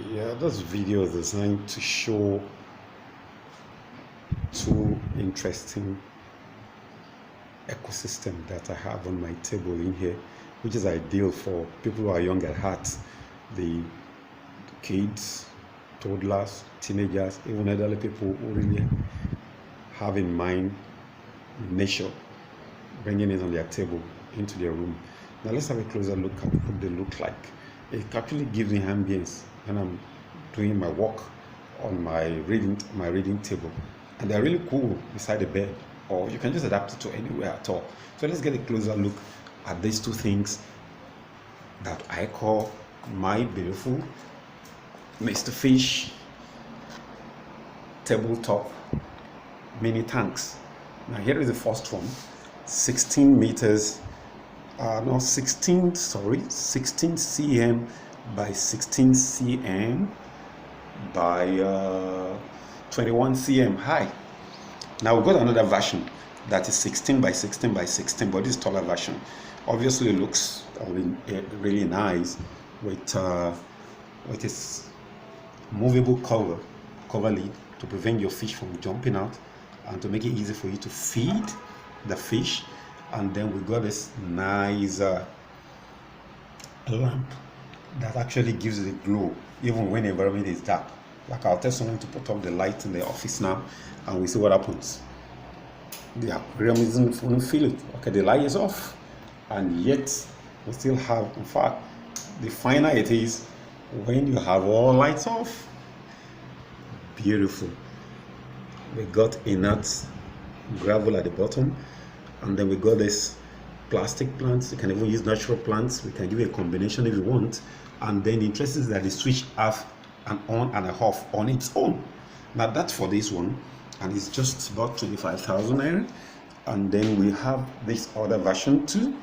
Yeah, this video is designed to show two interesting ecosystem that I have on my table in here, which is ideal for people who are young at heart, the kids, toddlers, teenagers, even elderly people who really have in mind nature, bringing it on their table into their room. Now let's have a closer look at what they look like. It actually gives me ambience when I'm doing my work on my reading table, and they're really cool beside the bed, or you can just adapt it to anywhere at all. So let's get a closer look at these two things that I call my beautiful Mr. Fish tabletop mini tanks. Now here is the first one, 16 meters, 16 cm by 16 cm by 21 cm high. Now we've got another version that is 16 by 16 by 16, but this taller version obviously looks really nice with its movable cover lid to prevent your fish from jumping out and to make it easy for you to feed the fish. And then we got this nice lamp that actually gives it a glow even when the environment is dark. Like I'll tell someone to put up the light in the office now and we see what happens. The aquarium won't feel it. Okay, the light is off, and yet we still have, in fact, the finer it is when you have all lights off. Beautiful. We got inert gravel at the bottom, and then we got this plastic plants. You can even use natural plants. We can give you a combination if you want. And then the interest is that the switch off and on and off on its own. Now that's for this one, and it's just about 25,000 naira. And then we have this other version too.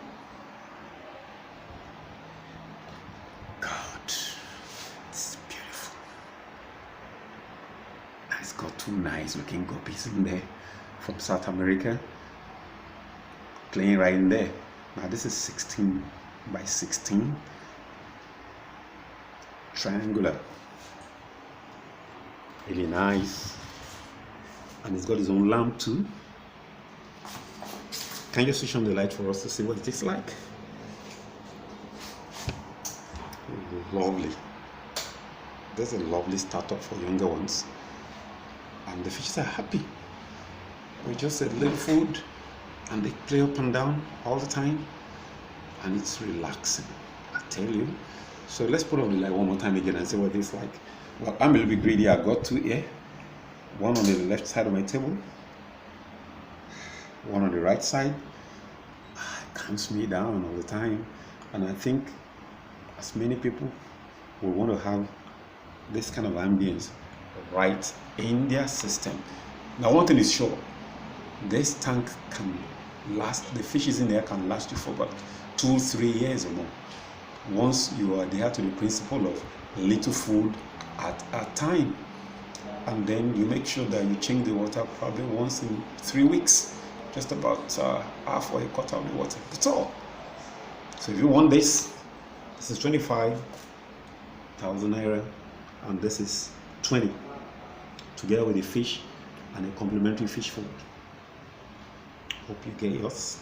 God, it's beautiful. And it's got two nice looking guppies in there from South America playing right in there. Now this is 16 by 16 triangular, really nice, and it's got its own lamp too. Can you switch on the light for us to see what it is like? Lovely. This is a lovely startup for younger ones, and the fishes are happy with just a little food, and they play up and down all the time, and it's relaxing, I tell you. So let's put on the light one more time again and see what it's like. Well, I'm a little bit greedy. I got two here, one on the left side of my table, one on the right side. It calms me down all the time, and I think as many people will want to have this kind of ambience right in their system. Now one thing is sure, this tank can last, the fishes in there can last you for about 2-3 years or more, once you adhere to the principle of little food at a time. And then you make sure that you change the water probably once in 3 weeks, just about half or a quarter of the water. That's all. So if you want this is 25,000 naira, and this is 20, together with the fish and a complimentary fish food. Hope you get yours.